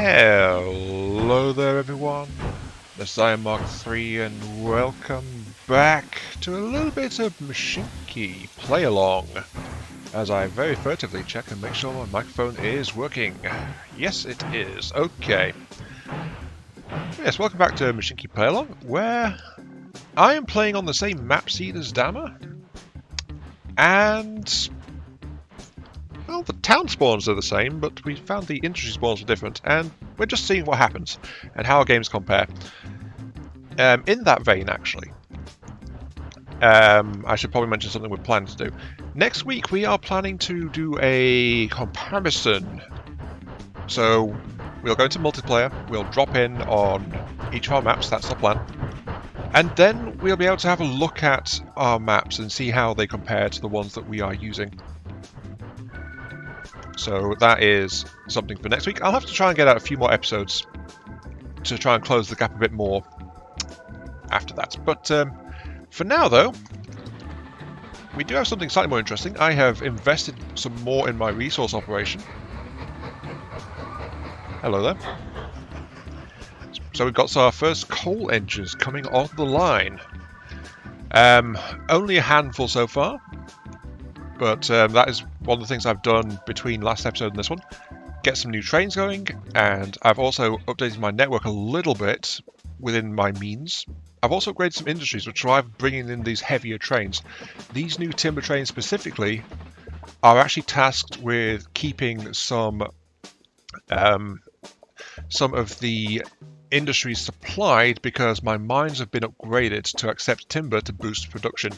Hello there everyone, this is Mark III and welcome back to a little bit of Mashinky play along as I very furtively check and make sure my microphone is working. Yes it is, okay. Yes, welcome back to Mashinky play along where I am playing on the same map seed as Dama and well, the town spawns are the same, but we found the industry spawns are different, and we're just seeing what happens and how our games compare. In that vein, actually, I should probably mention something we're planning to do. Next week, we are planning to do a comparison. So, we'll go into multiplayer, we'll drop in on each of our maps, that's the plan, and then we'll be able to have a look at our maps and see how they compare to the ones that we are using. So that is something for next week. I'll have to try and get out a few more episodes to try and close the gap a bit more after that. But for now, though, we do have something slightly more interesting. I have invested some more in my resource operation. Hello there. So we've got our first coal engines coming on the line. Only a handful so far. But that is one of the things I've done between last episode and this one. Get some new trains going, and I've also updated my network a little bit within my means. I've also upgraded some industries which drive bringing in these heavier trains. These new timber trains specifically are actually tasked with keeping some of the industries supplied because my mines have been upgraded to accept timber to boost production.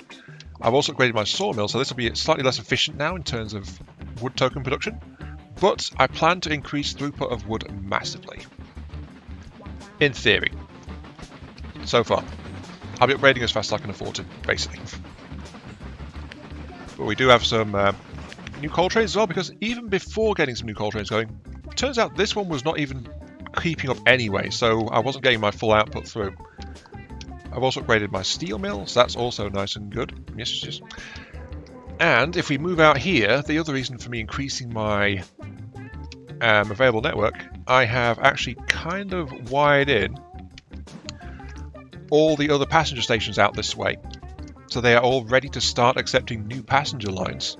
I've also upgraded my sawmill, so this will be slightly less efficient now in terms of wood token production, but I plan to increase throughput of wood massively. In theory. So far. I'll be upgrading as fast as I can afford to, basically. But we do have some new coal trains as well, because even before getting some new coal trains going, it turns out this one was not even keeping up anyway, so I wasn't getting my full output through. I've also upgraded my steel mill, so that's also nice and good. Yes, yes. And if we move out here, the other reason for me increasing my available network, I have actually kind of wired in all the other passenger stations out this way. So they are all ready to start accepting new passenger lines.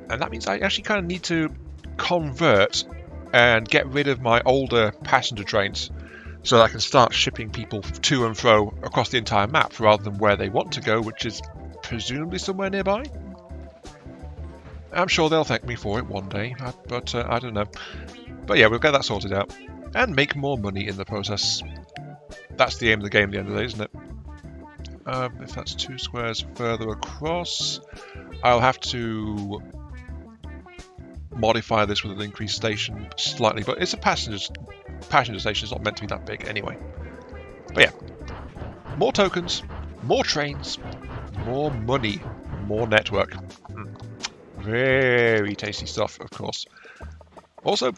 And that means I actually kind of need to convert and get rid of my older passenger trains, so that I can start shipping people to and fro across the entire map rather than where they want to go, which is presumably somewhere nearby. I'm sure they'll thank me for it one day, but I don't know. But yeah, we'll get that sorted out and make more money in the process. That's the aim of the game at the end of the day, isn't it? If that's 2 squares further across, I'll have to modify this with an increased station slightly, but it's a passenger station, is not meant to be that big anyway. But yeah, more tokens, more trains, more money, more network. Very tasty stuff, of course. Also,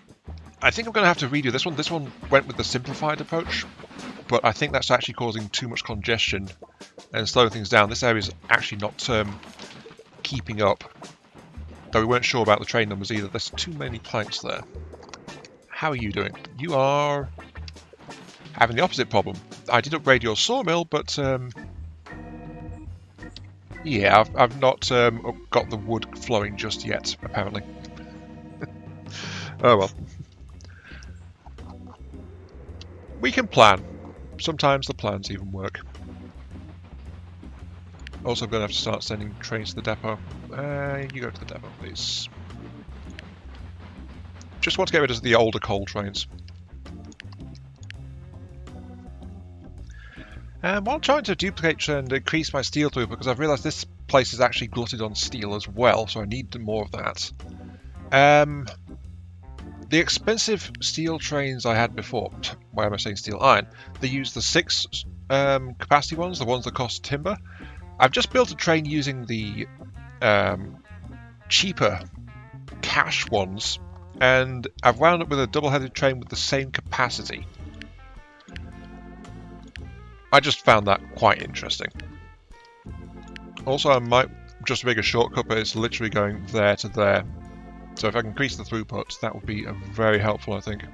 I think I'm going to have to redo this one. This one went with the simplified approach, but I think that's actually causing too much congestion and slowing things down. This area is actually not keeping up, though we weren't sure about the train numbers either. There's too many planks there. How are you doing? You are having the opposite problem. I did upgrade your sawmill, but yeah, I've not got the wood flowing just yet, apparently. Oh well. We can plan. Sometimes the plans even work. Also, I'm going to have to start sending trains to the depot. You go to the depot, please. Just want to get rid of the older coal trains. And while trying to duplicate and increase my steel throughput, because I've realised this place is actually glutted on steel as well, so I need more of that. The expensive steel trains I had before, why am I saying steel iron? They use the 6 capacity ones, the ones that cost timber. I've just built a train using the cheaper cash ones, and I've wound up with a double-headed train with the same capacity. I just found that quite interesting. Also, I might just make a shortcut, but it's literally going there to there. So if I can increase the throughput, that would be very helpful, I think.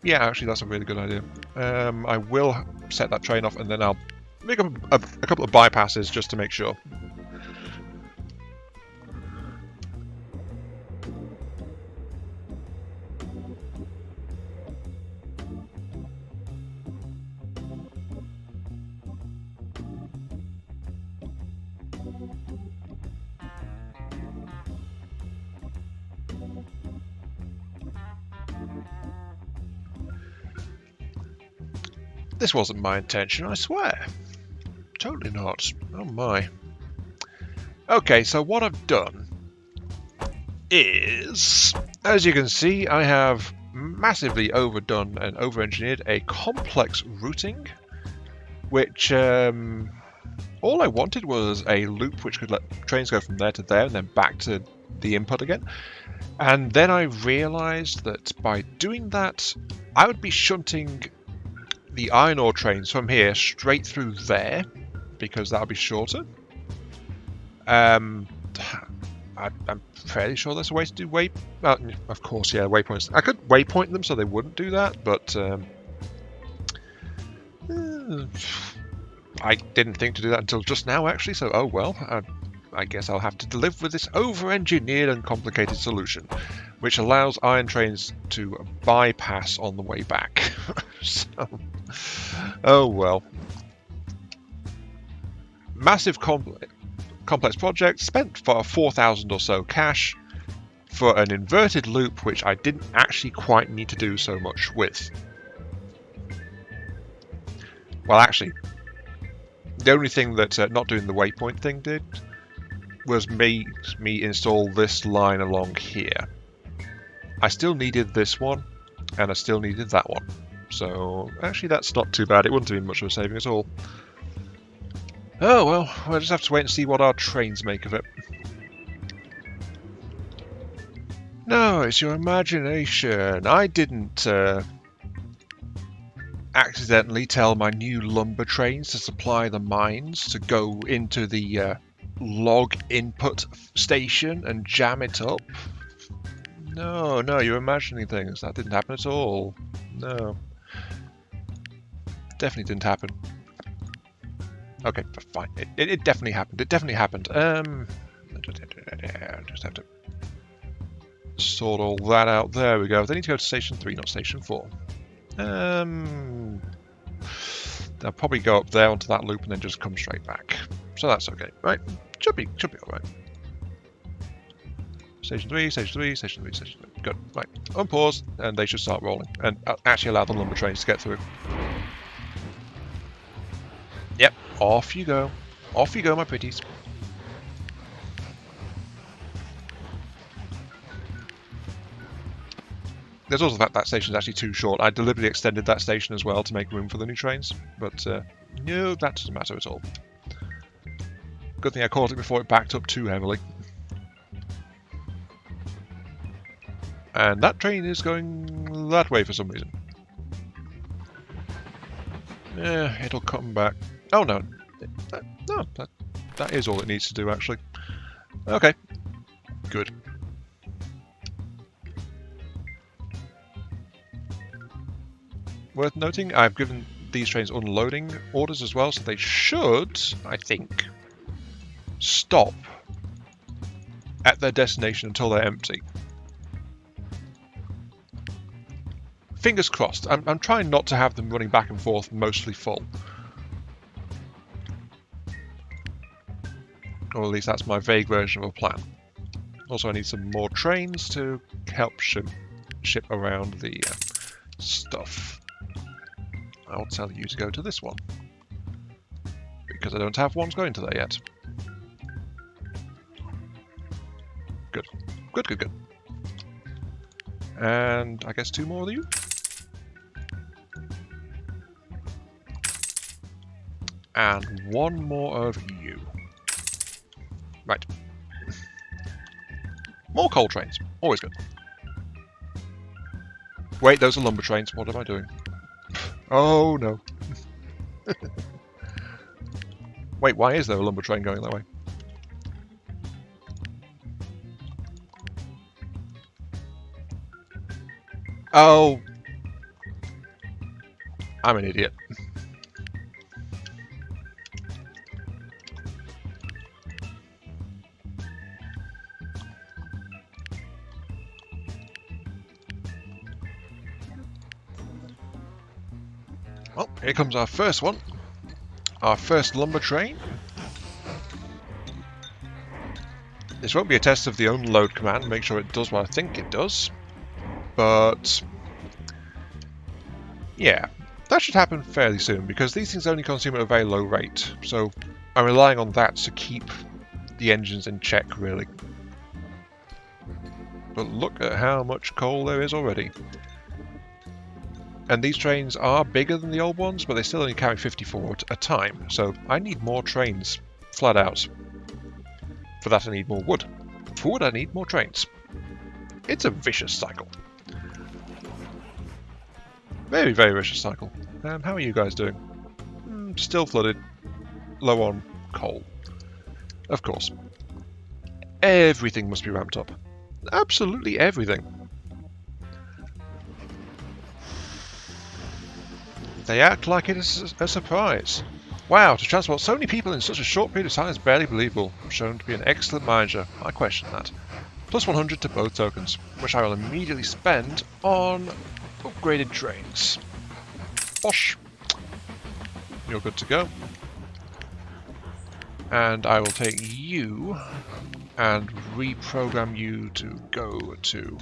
Yeah, actually, that's a really good idea. I will set that train off, and then I'll make up a couple of bypasses just to make sure. This wasn't my intention, I swear. Totally not. Oh my. Okay, so what I've done is, as you can see, I have massively overdone and over-engineered a complex routing, which all I wanted was a loop which could let trains go from there to there and then back to the input again. And then I realized that by doing that, I would be shunting the iron ore trains from here straight through there, because that would be shorter. I'm fairly sure there's a way to do of course, yeah, waypoints. I could waypoint them so they wouldn't do that, but I didn't think to do that until just now, actually, so oh well. I guess I'll have to live with this over-engineered and complicated solution, which allows iron trains to bypass on the way back. So, oh well. Massive complex project, spent for 4,000 or so cash for an inverted loop, which I didn't actually quite need to do so much with. Well, actually, the only thing that not doing the waypoint thing did was me install this line along here. I still needed this one, and I still needed that one. So, actually, that's not too bad. It wouldn't have been much of a saving at all. Oh, well, we'll just have to wait and see what our trains make of it. No, it's your imagination. I didn't accidentally tell my new lumber trains to supply the mines to go into the log input station and jam it up. No, you're imagining things. That didn't happen at all. No. Definitely didn't happen. Okay, fine. It definitely happened. It definitely happened. Just have to sort all that out. There we go. They need to go to station 3, not station 4. They'll probably go up there onto that loop and then just come straight back. So that's okay, right? Should be alright. Station 3, station 3, station 3, station 3. Good. Right. Unpause, and they should start rolling. And actually allow the lumber trains to get through. Yep. Off you go. Off you go, my pretties. There's also the fact that station is actually too short. I deliberately extended that station as well to make room for the new trains. But no, that doesn't matter at all. Good thing I caught it before it backed up too heavily. And that train is going that way for some reason. Yeah, it'll come back. Oh no. No, that is all it needs to do, actually. Okay. Good. Worth noting, I've given these trains unloading orders as well, so they should, I think, stop at their destination until they're empty. Fingers crossed. I'm trying not to have them running back and forth mostly full. Or at least that's my vague version of a plan. Also, I need some more trains to help ship around the stuff. I'll tell you to go to this one, because I don't have ones going to there yet. Good. Good. And I guess 2 more of you? And 1 more of you. Right. More coal trains. Always good. Wait, those are lumber trains. What am I doing? Oh, no. Wait, why is there a lumber train going that way? Oh. I'm an idiot. Well, here comes our first one. Our first lumber train. This won't be a test of the unload command, make sure it does what I think it does. But yeah, that should happen fairly soon because these things only consume at a very low rate. So I'm relying on that to keep the engines in check, really. But look at how much coal there is already. And these trains are bigger than the old ones, but they still only carry 54 at a time. So I need more trains, flat out. For that I need more wood. For wood I need more trains. It's a vicious cycle. Very, very vicious cycle. How are you guys doing? Still flooded. Low on coal. Of course. Everything must be ramped up. Absolutely everything. They act like it is a surprise. Wow, to transport so many people in such a short period of time is barely believable. Shown to be an excellent manager. I question that. Plus 100 to both tokens, which I will immediately spend on upgraded trains. Bosh! You're good to go. And I will take you and reprogram you to go to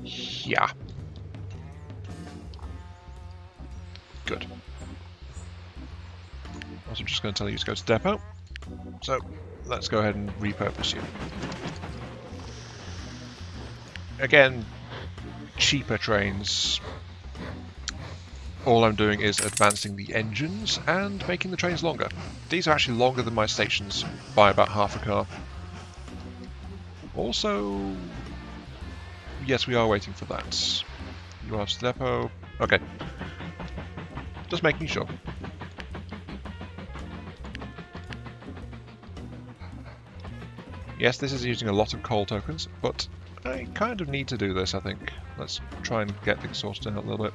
here. Good. Also, just going to tell you to go to depot. So, let's go ahead and repurpose you. Again, cheaper trains. All I'm doing is advancing the engines and making the trains longer. These are actually longer than my stations by about half a car. Also, yes, we are waiting for that. You are to depot. Okay. Just making sure. Yes, this is using a lot of coal tokens, but I kind of need to do this, I think. Let's try and get things sorted out a little bit.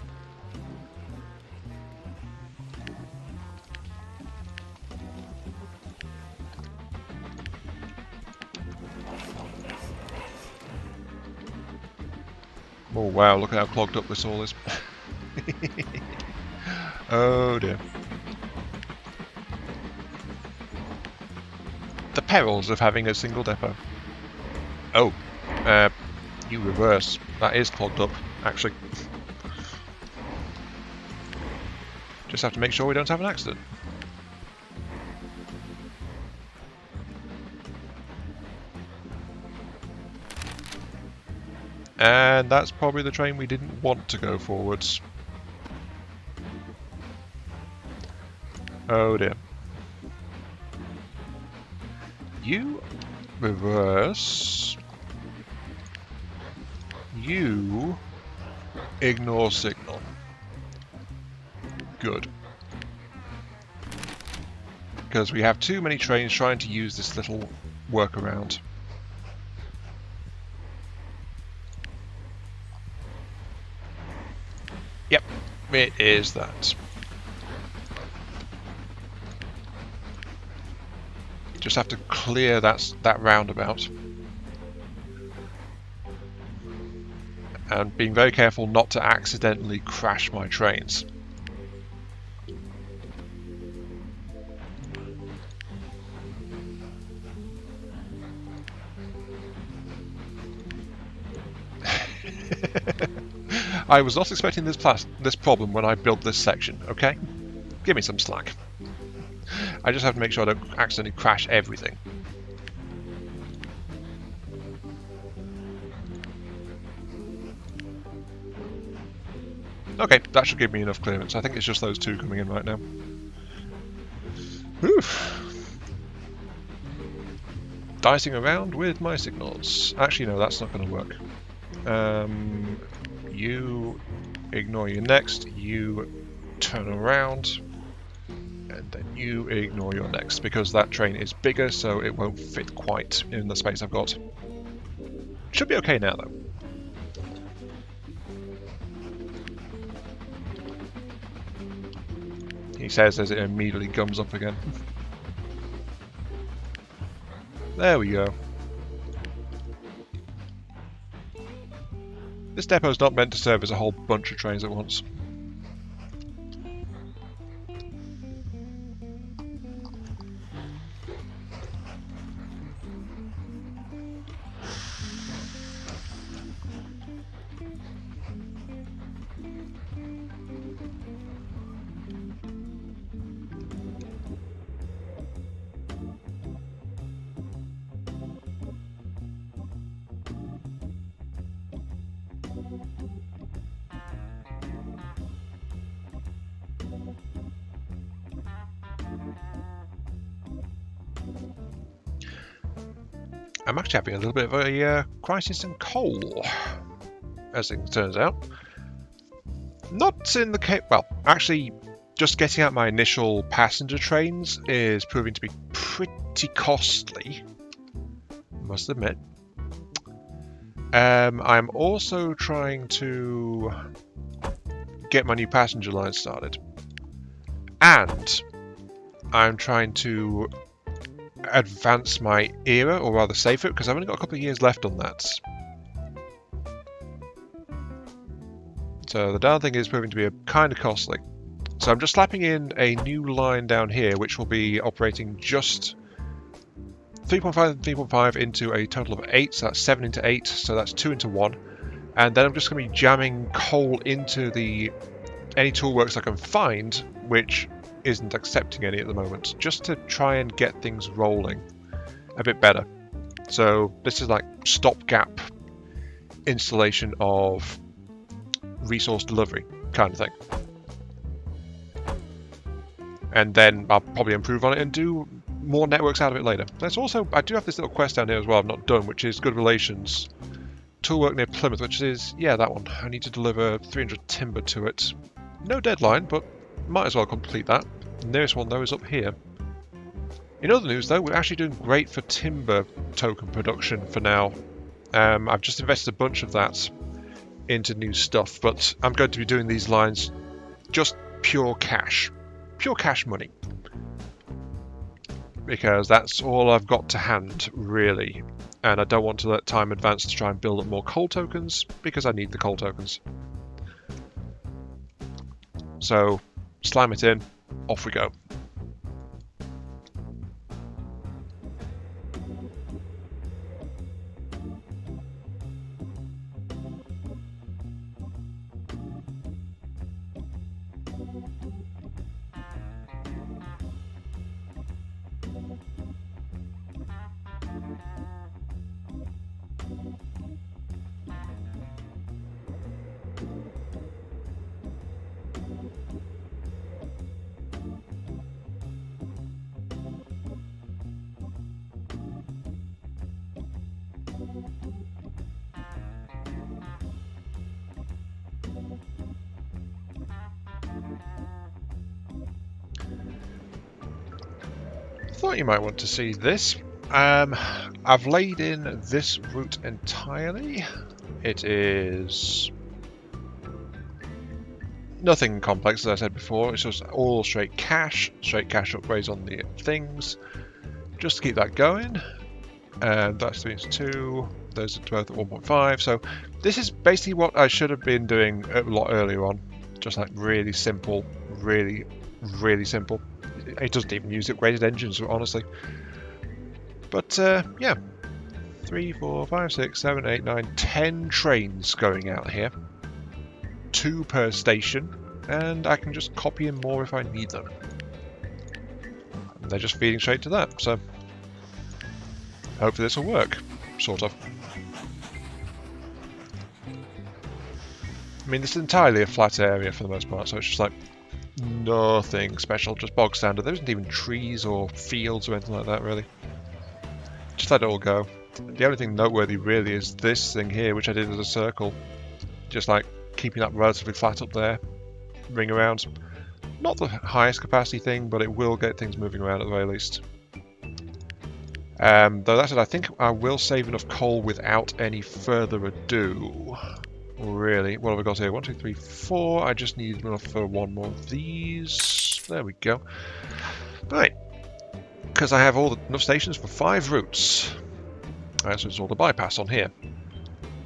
Oh wow, look at how clogged up this all is. Oh dear. The perils of having a single depot. Oh, you reverse. That is clogged up, actually. Just have to make sure we don't have an accident. And that's probably the train we didn't want to go forwards. Oh dear. You reverse. You ignore signal. Good. Because we have too many trains trying to use this little workaround. Yep, it is that. Just have to clear that roundabout. And being very careful not to accidentally crash my trains. I was not expecting this problem when I built this section, okay? Give me some slack. I just have to make sure I don't accidentally crash everything. Okay, that should give me enough clearance. I think it's just those two coming in right now. Oof. Dicing around with my signals. Actually, no, that's not going to work. You ignore your next. You turn around. And then you ignore your next, because that train is bigger, so it won't fit quite in the space I've got. Should be okay now, though. He says as it immediately gums up again. There we go. This depot's not meant to serve as a whole bunch of trains at once. I'm actually having a little bit of a crisis in coal, as it turns out. Not in the case... Well, actually, just getting out my initial passenger trains is proving to be pretty costly, I must admit. I'm also trying to get my new passenger line started. And I'm trying to advance my era, or rather save it, because I've only got a couple of years left on that. So the darn thing is proving to be kind of costly. So I'm just slapping in a new line down here, which will be operating just 3.5 and 3.5 into a total of 8, so that's 7 into 8, so that's 2 into 1. And then I'm just going to be jamming coal into any toolworks I can find, which isn't accepting any at the moment, just to try and get things rolling a bit better. So this is like stopgap installation of resource delivery kind of thing. And then I'll probably improve on it and do more networks out of it later. There's also, I do have this little quest down here as well I've not done, which is good relations. Toolwork near Plymouth, which is, yeah, that one. I need to deliver 300 timber to it. No deadline, but might as well complete that. The nearest one, though, is up here. In other news, though, we're actually doing great for timber token production for now. I've just invested a bunch of that into new stuff, but I'm going to be doing these lines just pure cash money, because that's all I've got to hand, really, and I don't want to let time advance to try and build up more coal tokens, because I need the coal tokens. So slam it in, off we go. Thought you might want to see this. I've laid in this route entirely. It is nothing complex, as I said before. It's just all straight cash upgrades on the things, just to keep that going. And that's 3 into 2. Those are both at 1.5. So this is basically what I should have been doing a lot earlier on. Just like really simple, really simple. It doesn't even use upgraded engines, honestly. But yeah, 3, 4, 5, 6, 7, 8, 9, 10 trains going out here. 2 per station, and I can just copy in more if I need them. And they're just feeding straight to that, so hopefully this will work, sort of. I mean, this is entirely a flat area for the most part, so it's just like nothing special, just bog standard. There isn't even trees or fields or anything like that, really. Just let it all go. The only thing noteworthy really is this thing here, which I did as a circle. Just like keeping that relatively flat up there. Ring around. Not the highest capacity thing, but it will get things moving around at the very least. Though that said, I think I will save enough coal without any further ado. Really, what have we got here? 1, 2, 3, 4. I just need enough for 1 more of these. There we go. Right. Because I have enough stations for 5 routes. I also installed a bypass on here.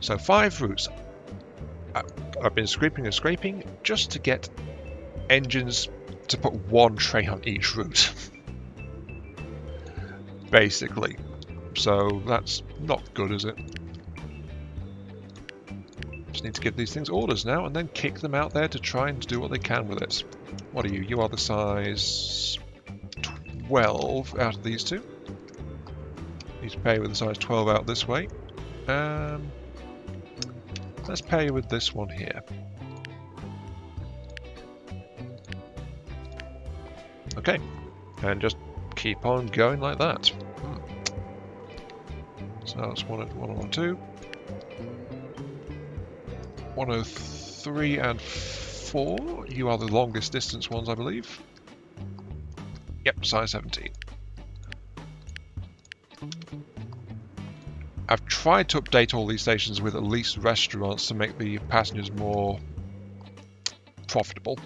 So 5 routes. I've been scraping and scraping just to get engines to put 1 train on each route. Basically. So that's not good, is it? Just need to give these things orders now and then kick them out there to try and do what they can with it. What are you? You are the size 12 out of these two. Need to pay with the size 12 out this way. Let's pay with this one here. Okay, and just keep on going like that. So that's 102, 103 and 4. You are the longest distance ones, I believe. Yep, size 17. I've tried to update all these stations with at least restaurants to make the passengers more profitable.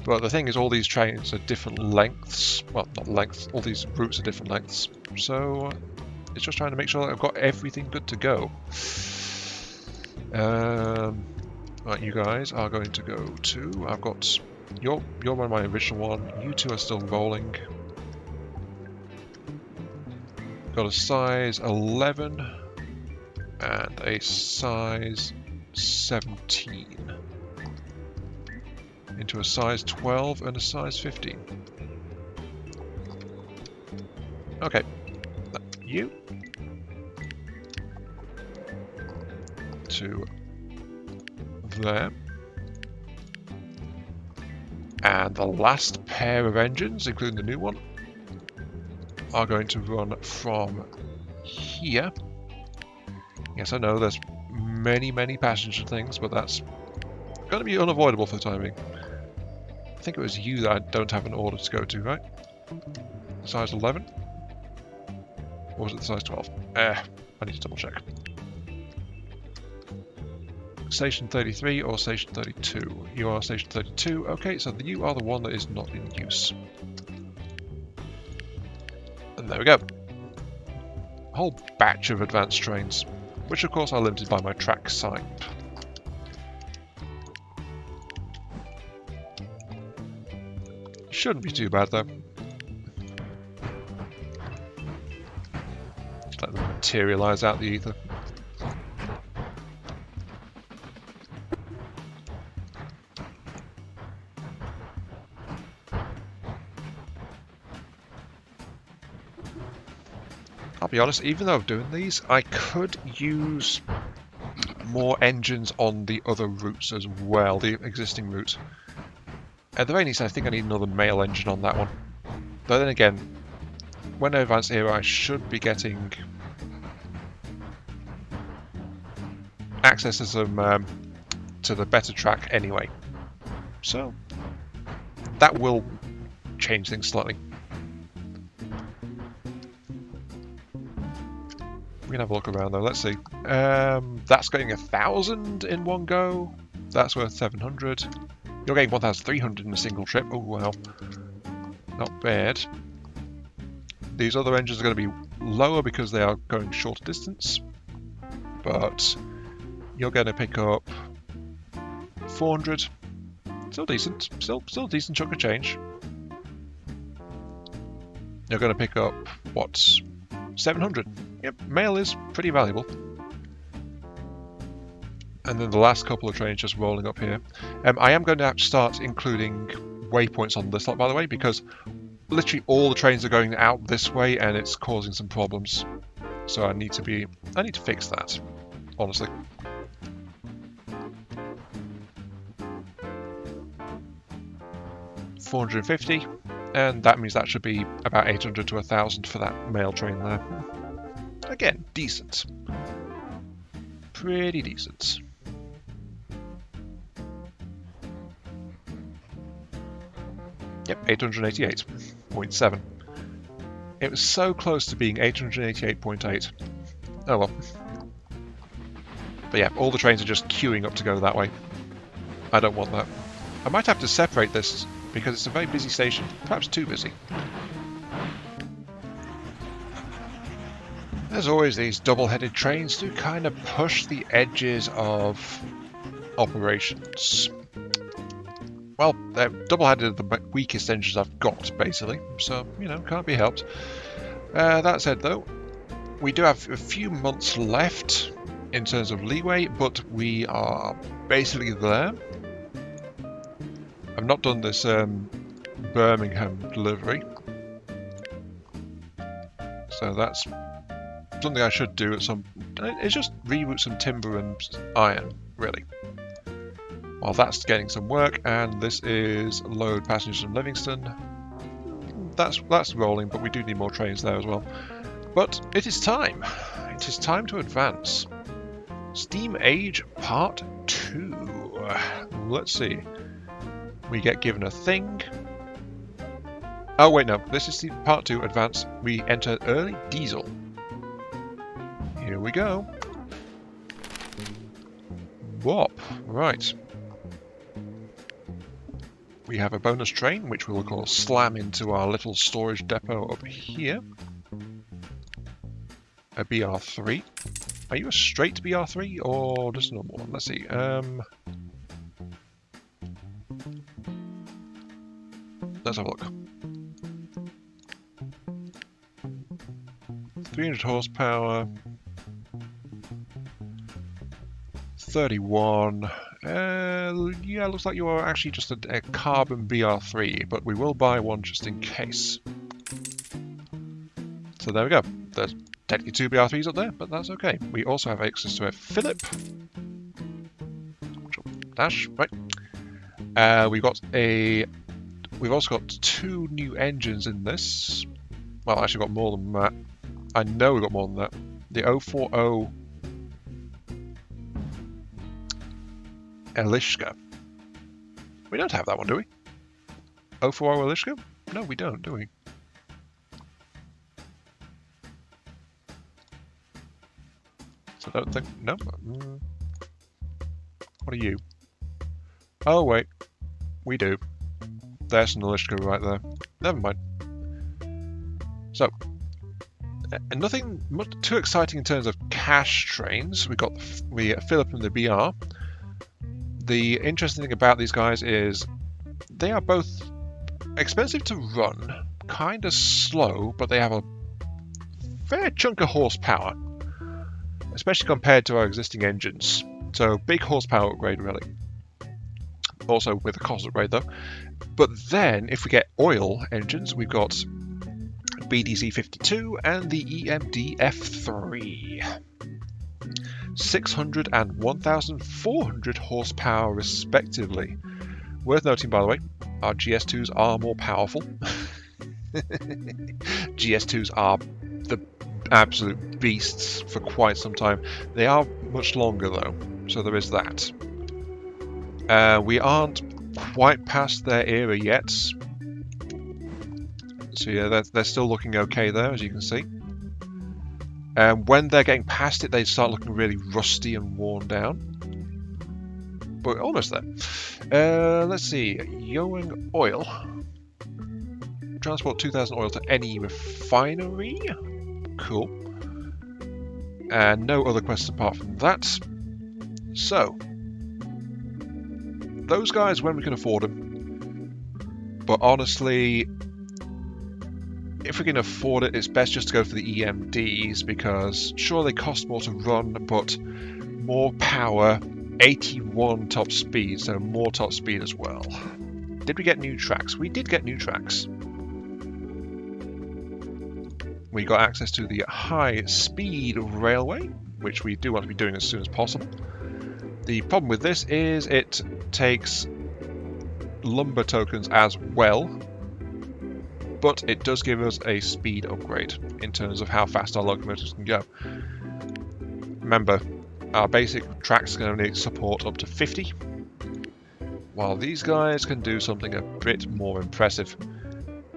But the thing is, all these trains are different lengths. Well, not lengths, all these routes are different lengths. So it's just trying to make sure that I've got everything good to go. Right, you guys are going to go to... I've got... You're one of my original one. You two are still rolling. Got a size 11 and a size 17 into a size 12 and a size 15. Okay, you to there. And the last pair of engines, including the new one, are going to run from here. Yes, I know there's many passenger things, but that's going to be unavoidable for the time being. I think it was you that I don't have an order to go to, right? Size 11? Or was it the size 12? I need to double check. Station 33 or Station 32? You are Station 32. Okay, so you are the one that is not in use. And there we go. A whole batch of advanced trains, which of course are limited by my track type. Shouldn't be too bad though. Just let them materialise out the ether. I'll be honest, even though I'm doing these, I could use more engines on the other routes as well, the existing route. At the very least, I think I need another mail engine on that one. But then again, when I advance here, I should be getting access to some to the better track anyway. So that will change things slightly. We can have a look around though. Let's see. That's getting 1,000 in one go. That's worth 700. You're getting 1,300 in a single trip. Oh wow, not bad. These other engines are going to be lower because they are going shorter distance, but you're going to pick up 400. Still decent. Still a decent chunk of change. You're going to pick up what? 700. Yep, mail is pretty valuable. And then the last couple of trains just rolling up here. I am going to have to start including waypoints on this lot, by the way, because literally all the trains are going out this way and it's causing some problems. So I need to fix that, honestly. $450, and that means that should be about 800 to 1,000 for that mail train there. Again, decent. Pretty decent. Yep, 888.7. It was so close to being 888.8. Oh well. But yeah, all the trains are just queuing up to go that way. I don't want that. I might have to separate this because it's a very busy station, perhaps too busy. As always, these double-headed trains do kind of push the edges of operations. Well, they're double-headed the weakest engines I've got, basically, so, you know, can't be helped. That said, though, we do have a few months left in terms of leeway, but we are basically there. I've not done this Birmingham delivery, so that's something I should do at some... It's just reroute some timber and iron, really. While that's getting some work, and this is load passengers from Livingston. That's rolling, but we do need more trains there as well. But it is time. It is time to advance. Steam Age Part 2. Let's see. We get given a thing. Oh wait, no. This is the Part 2 Advance. We enter early diesel. Here we go. Warp. Right. We have a bonus train, which we'll of course slam into our little storage depot up here. A BR3. Are you a straight BR3 or just a normal one? Let's see. Let's have a look. 300 horsepower. 31. Yeah, looks like you are actually just a carbon BR3, but we will buy one just in case. So there we go. There's technically 2 BR3s up there, but that's okay. We also have access to a Phillip. Dash, right. We've also got 2 new engines in this. Well, actually got more than that. I know we've got more than that. The 040 Elishka. We don't have that one, do we? 040 Elishka? No, we don't, do we? So I don't think... No? What are you? Oh, wait. We do. There's an Elishka right there. Never mind. So, nothing much too exciting in terms of cash trains. We got the Phillip and the BR. The interesting thing about these guys is they are both expensive to run, kind of slow, but they have a fair chunk of horsepower, especially compared to our existing engines. So big horsepower upgrade, really. Also with a cost upgrade, though. But then, if we get oil engines, we've got BDC-52 and the EMD F3. 600 and 1,400 horsepower, respectively. Worth noting, by the way, our GS2s are more powerful. GS2s are the absolute beasts for quite some time. They are much longer, though, so there is that. We aren't quite past their era yet. So yeah, they're still looking okay there, as you can see. When they're getting past it, they start looking really rusty and worn down. But we're almost there. Let's see. Young Oil. Transport 2,000 oil to any refinery. Cool. And no other quests apart from that. So, those guys when we can afford them. But honestly, if we can afford it, it's best just to go for the EMDs, because sure, they cost more to run, but more power, 81 top speed, so more top speed as well. Did we get new tracks? We did get new tracks. We got access to the high-speed railway, which we do want to be doing as soon as possible. The problem with this is it takes lumber tokens as well, but it does give us a speed upgrade in terms of how fast our locomotives can go. Remember, our basic tracks can only support up to 50, while these guys can do something a bit more impressive.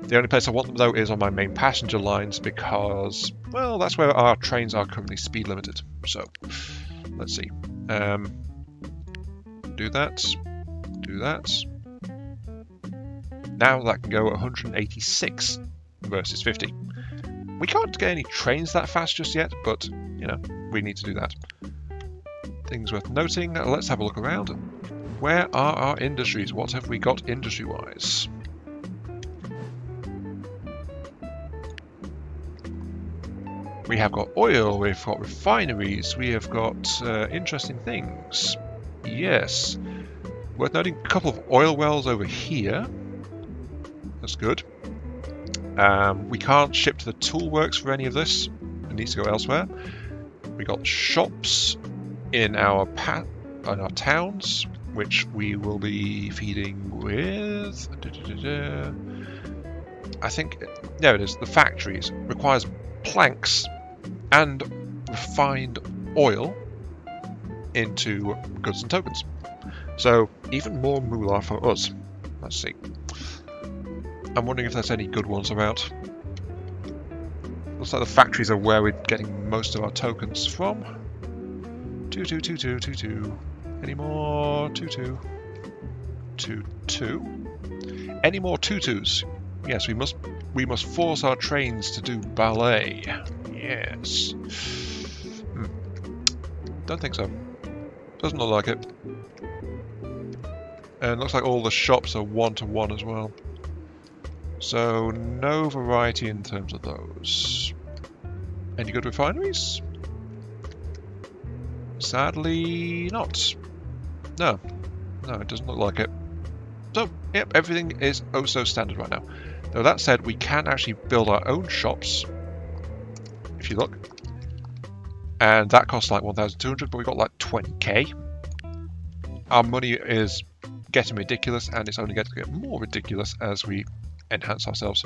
The only place I want them, though, is on my main passenger lines because, well, that's where our trains are currently speed limited. So, let's see. Do that. Do that. now that can go 186 versus 50. We can't get any trains that fast just yet, but, you know, we need to do that. Things worth noting. Let's have a look around. Where are our industries? What have we got industry-wise? We have got oil, we've got refineries, we have got interesting things. Yes. Worth noting, a couple of oil wells over here. That's good. We can't ship to the toolworks for any of this. It needs to go elsewhere. We got shops in our towns, which we will be feeding with. I think there it is. The factories requires planks and refined oil into goods and tokens. So even more moolah for us. Let's see. I'm wondering if there's any good ones about. Looks like the factories are where we're getting most of our tokens from. 222222. Any more 22? 22. Any more tutus? Yes, we must force our trains to do ballet. Yes. Don't think so. Doesn't look like it. And looks like all the shops are 1-to-1 as well. So no variety in terms of those. Any good refineries? Sadly not. No, it doesn't look like it. So, yep, everything is oh so standard right now. Though that said, we can actually build our own shops, if you look. And that costs like 1,200, but we got like 20k. Our money is getting ridiculous, and it's only going to get more ridiculous as we enhance ourselves.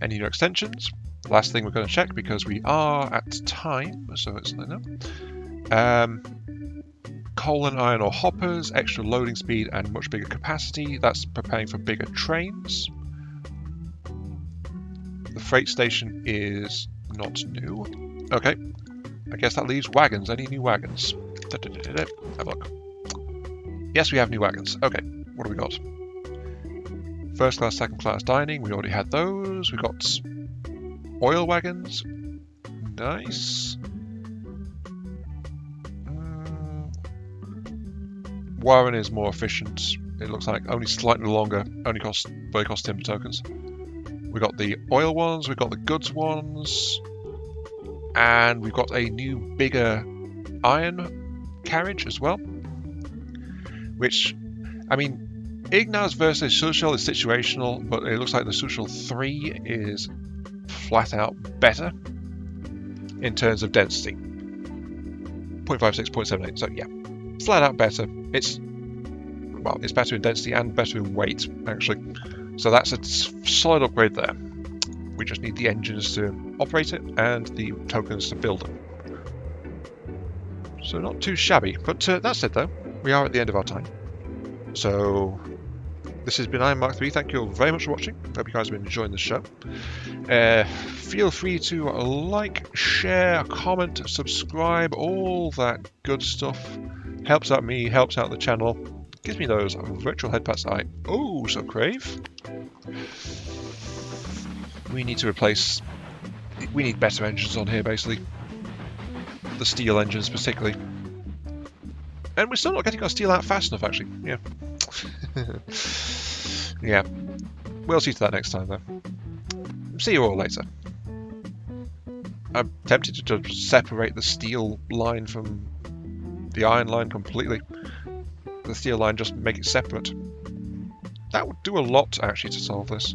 Any new extensions? Last thing we're going to check, because we are at time, so it's like that. Coal and iron ore hoppers, extra loading speed and much bigger capacity. That's preparing for bigger trains. The freight station is not new. Okay, I guess that leaves wagons. Any new wagons? Have a look. Yes, we have new wagons. Okay, what do we got? First class, second class dining. We already had those. We got oil wagons. Nice. Warren is more efficient. It looks like only slightly longer. Only costs timber tokens. We got the oil ones. We got the goods ones, and we've got a new, bigger iron carriage as well. Which, I mean, Ignaz versus Social is situational, but it looks like the Social 3 is flat out better in terms of density. 0.56, 0.78. So yeah, flat out better. It's better in density and better in weight, actually. So that's a solid upgrade there. We just need the engines to operate it and the tokens to build it. So not too shabby. But that said, though, we are at the end of our time. So this has been Iron Mark 3. Thank you all very much for watching. Hope you guys have been enjoying the show. Feel free to like, share, comment, subscribe, all that good stuff. Helps out me, helps out the channel, gives me those virtual head pats I oh so crave. We need to replace. We need better engines on here, basically. The steel engines, particularly. And we're still not getting our steel out fast enough, actually. Yeah. Yeah. We'll see to that next time, though. See you all later. I'm tempted to just separate the steel line from the iron line completely. The steel line, just make it separate. That would do a lot, actually, to solve this.